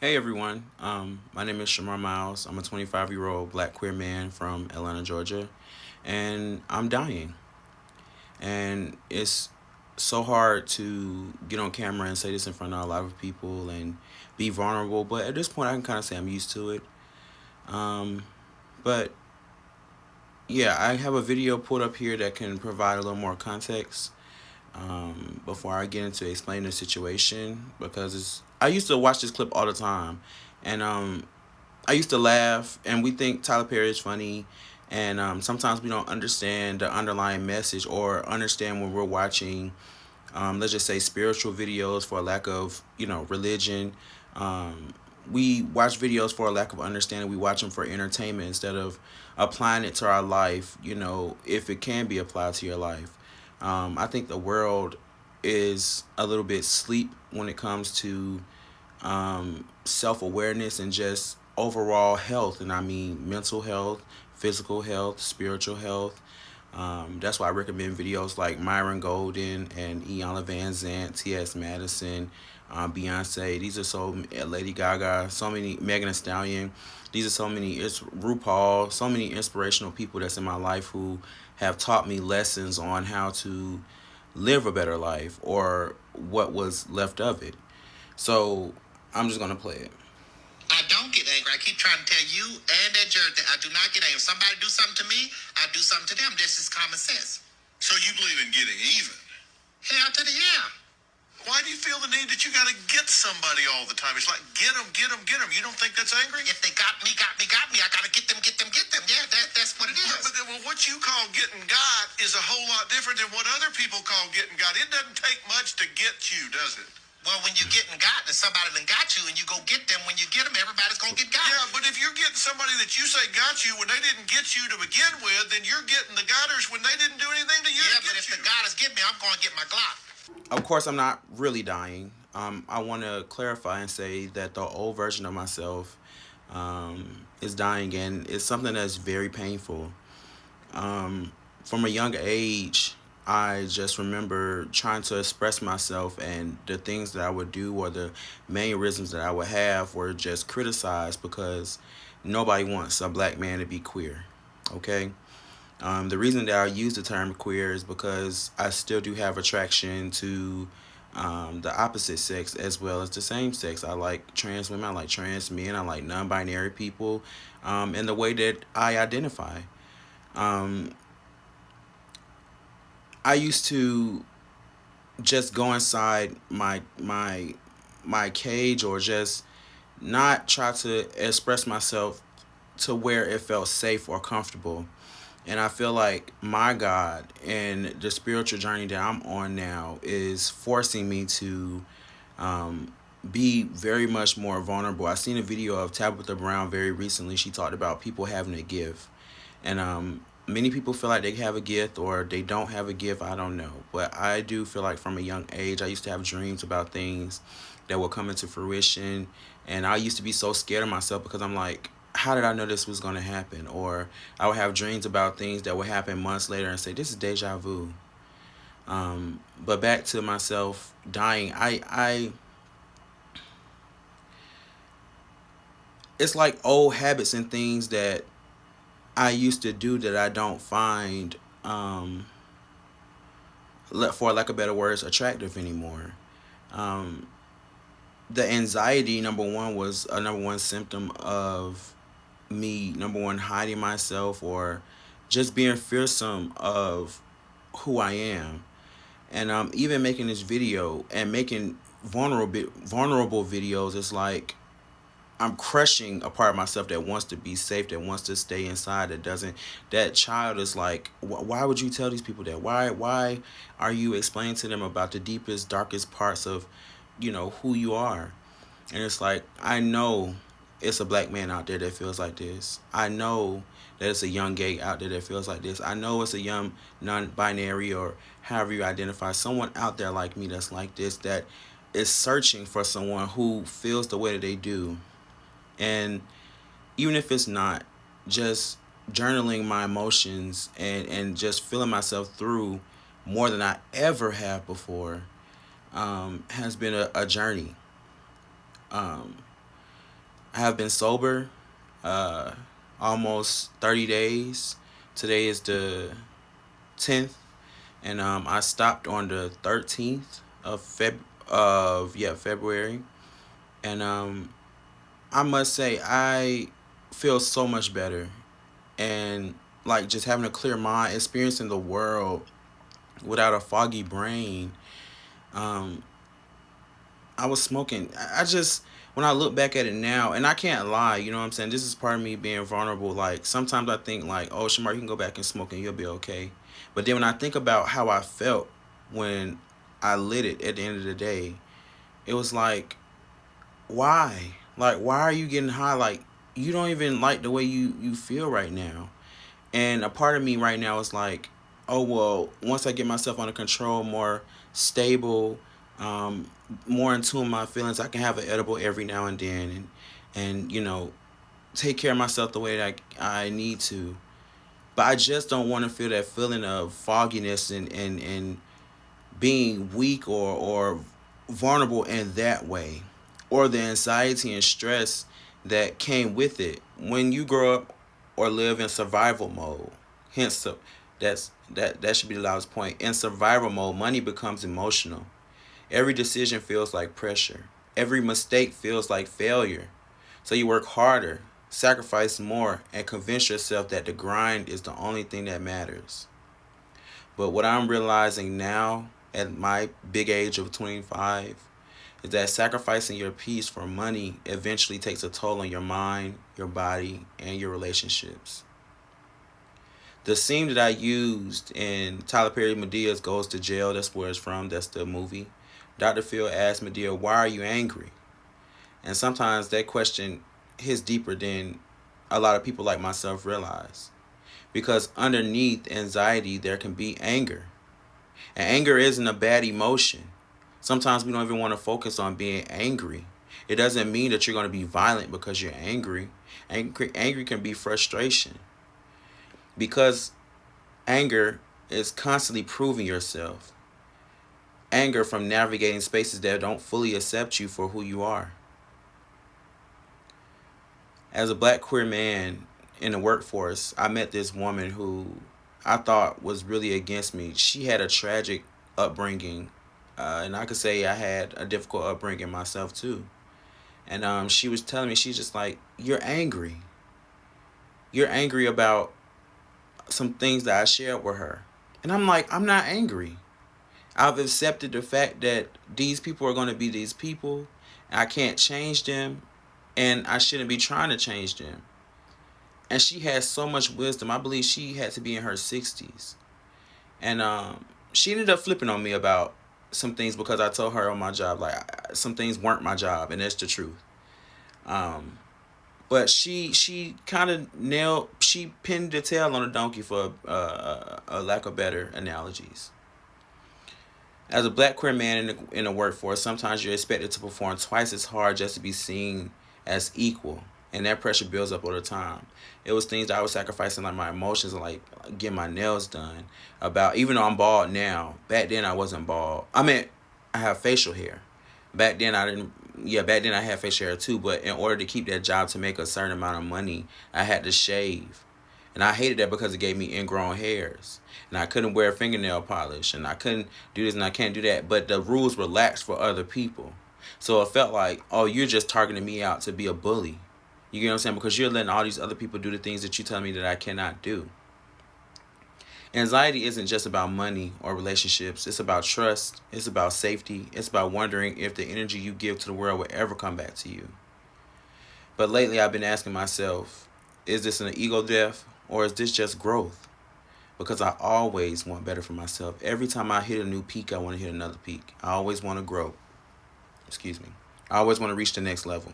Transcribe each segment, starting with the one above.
Hey everyone, my name is Shamar Miles. I'm a 25-year-old black queer man from Atlanta, Georgia, and I'm dying. And it's so hard to get on camera and say this in front of a lot of people and be vulnerable, but at this point I can kind of say I'm used to it. Um, but yeah, I have a video pulled up here that can provide a little more context before I get into explaining the situation because I used to watch this clip all the time, and I used to laugh, and we think Tyler Perry is funny, and sometimes we don't understand the underlying message or understand when we're watching, let's just say, spiritual videos for a lack of, religion. Um, we watch videos for a lack of understanding. We watch them for entertainment instead of applying it to our life, if it can be applied to your life. I think the world is a little bit sleep when it comes to self awareness and just overall health. And I mean mental health, physical health, spiritual health. That's why I recommend videos like Myron Golden and Iyanla Van Zant, T.S. Madison, Beyonce. These are Lady Gaga, so many, Megan Thee Stallion. These are so many, it's RuPaul, so many inspirational people that's in my life who have taught me lessons on how to live a better life or what was left of it. So I'm just gonna play it. I don't get angry. I keep trying to tell you and that Jared that I do not get angry. If somebody do something to me, I do something to them. This is common sense. So you believe in getting even? Hell to the yeah. Why do you feel the need that you got to get somebody all the time? It's like get them, get them, get them. You don't think that's angry? If they got me, got me, got me, I gotta get them, get them, get them. Yeah, that's what it is. But then, well, what you call getting God is a whole lot different than what other people call getting God. It doesn't take much to get you, does it? Well, when you're getting got and somebody done got you and you go get them, when you get them, everybody's gonna get got. Yeah, but if you're getting somebody that you say got you when they didn't get you to begin with, then you're getting the gotters when they didn't do anything to you. Yeah, but if the goddess get me, I'm gonna get my Glock. Of course, I'm not really dying. I want to clarify and say that the old version of myself is dying, and it's something that's very painful. From a young age, I just remember trying to express myself, and the things that I would do or the mannerisms that I would have were just criticized because nobody wants a black man to be queer. Okay? The reason that I use the term queer is because I still do have attraction to the opposite sex as well as the same sex. I like trans women, I like trans men, I like non binary people, and the way that I identify. Um, I used to just go inside my cage or just not try to express myself to where it felt safe or comfortable. And I feel like my God and the spiritual journey that I'm on now is forcing me to um, be very much more vulnerable. I seen a video of Tabitha Brown very recently. She talked about people having a gift. And many people feel like they have a gift or they don't have a gift. I don't know. But I do feel like from a young age, I used to have dreams about things that will come into fruition. And I used to be so scared of myself because I'm like, how did I know this was going to happen? Or I would have dreams about things that would happen months later and say, this is deja vu. But back to myself dying, it's like old habits and things that I used to do that I don't find, for lack of better words, attractive anymore. Um, the anxiety, number one, was a number one symptom of me, number one, hiding myself or just being fearsome of who I am. And even making this video and making vulnerable videos, it's like I'm crushing a part of myself that wants to be safe, that wants to stay inside, that doesn't. That child is like, why would you tell these people that? Why are you explaining to them about the deepest, darkest parts of, who you are? And it's like, I know it's a black man out there that feels like this. I know that it's a young gay out there that feels like this. I know it's a young non-binary or however you identify, someone out there like me that's like this, that is searching for someone who feels the way that they do. And even if it's not, just journaling my emotions and just feeling myself through more than I ever have before has been a journey. Um, I have been sober uh, almost 30 days. Today is the 10th, and I stopped on the 13th of February, and I must say I feel so much better, and like just having a clear mind, experiencing the world without a foggy brain. Um, I was smoking. I just when I look back at it now, and I can't lie, you know what I'm saying? This is part of me being vulnerable. Like sometimes I think like, oh, Shamar, you can go back and smoke and you'll be okay. But then when I think about how I felt when I lit it at the end of the day, it was like, why? Like, why are you getting high? Like, you don't even like the way you feel right now. And a part of me right now is like, oh well, once I get myself under control, more stable, um, more in tune with my feelings, I can have an edible every now and then, and take care of myself the way that I need to. But I just don't want to feel that feeling of fogginess and being weak or vulnerable in that way, or the anxiety and stress that came with it when you grow up or live in survival mode. Hence, that should be the loudest point. In survival mode, money becomes emotional. Every decision feels like pressure. Every mistake feels like failure. So you work harder, sacrifice more, and convince yourself that the grind is the only thing that matters. But what I'm realizing now at my big age of 25 is that sacrificing your peace for money eventually takes a toll on your mind, your body, and your relationships. The scene that I used in Tyler Perry Medea's Goes to Jail, that's where it's from, that's the movie. Dr. Phil asked Medea, why are you angry? And sometimes that question hits deeper than a lot of people like myself realize. Because underneath anxiety, there can be anger. And anger isn't a bad emotion. Sometimes we don't even want to focus on being angry. It doesn't mean that you're going to be violent because you're angry. Angry can be frustration. Because anger is constantly proving yourself. Anger from navigating spaces that don't fully accept you for who you are. As a black queer man in the workforce, I met this woman who I thought was really against me. She had a tragic upbringing, and I could say I had a difficult upbringing myself too. And she was telling me, she's just like, you're angry. You're angry about some things that I shared with her. And I'm like, I'm not angry. I've accepted the fact that these people are going to be these people. And I can't change them. And I shouldn't be trying to change them. And she has so much wisdom. I believe she had to be in her 60s. And she ended up flipping on me about some things because I told her on my job, like, some things weren't my job. And that's the truth. Um, but she kind of she pinned the tail on a donkey for a lack of better analogies. As a black queer man in the workforce, sometimes you're expected to perform twice as hard just to be seen as equal, and that pressure builds up over time. It was things that I was sacrificing, like my emotions, like getting my nails done. About even though I'm bald now, back then I wasn't bald. I mean, I have facial hair. Back then I didn't. Yeah, back then I had facial hair too. But in order to keep that job to make a certain amount of money, I had to shave. And I hated that because it gave me ingrown hairs. And I couldn't wear fingernail polish. And I couldn't do this and I can't do that. But the rules were lax for other people. So it felt like, oh, you're just targeting me out to be a bully. You get what I'm saying? Because you're letting all these other people do the things that you tell me that I cannot do. Anxiety isn't just about money or relationships. It's about trust. It's about safety. It's about wondering if the energy you give to the world will ever come back to you. But lately I've been asking myself, is this an ego death or is this just growth? Because I always want better for myself. Every time I hit a new peak, I want to hit another peak. I always want to grow. Excuse me. I always want to reach the next level.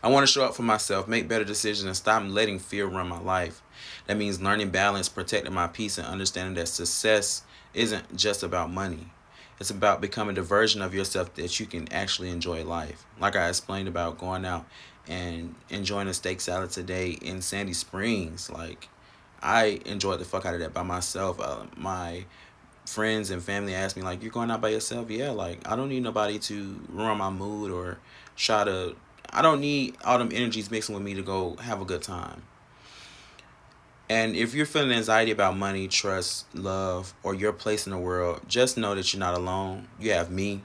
I want to show up for myself, make better decisions, and stop letting fear run my life. That means learning balance, protecting my peace, and understanding that success isn't just about money. It's about becoming the version of yourself that you can actually enjoy life. Like I explained about going out and enjoying a steak salad today in Sandy Springs. Like, I enjoyed the fuck out of that by myself. My friends and family ask me, like, you're going out by yourself? Yeah, like, I don't need nobody to ruin my mood or try to I don't need all them energies mixing with me to go have a good time. And if you're feeling anxiety about money, trust, love, or your place in the world, just know that you're not alone. You have me.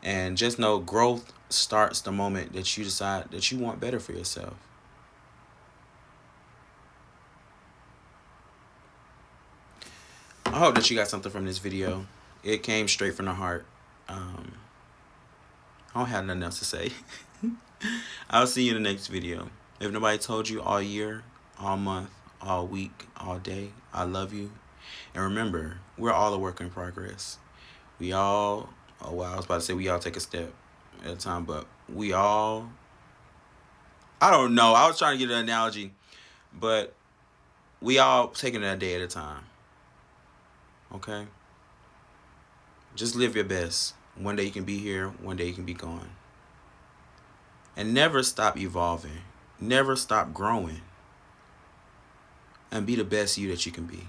And just know growth starts the moment that you decide that you want better for yourself. I hope that you got something from this video. It came straight from the heart. I don't have nothing else to say. I'll see you in the next video. If nobody told you all year, all month, all week, all day, I love you. And remember, we're all a work in progress. We all, oh wow, I was about to say we all take a step at a time, but we all, I don't know. I was trying to get an analogy, but we all taking it a day at a time. Okay? Just live your best. One day you can be here, one day you can be gone. And never stop evolving. Never stop growing. And be the best you that you can be.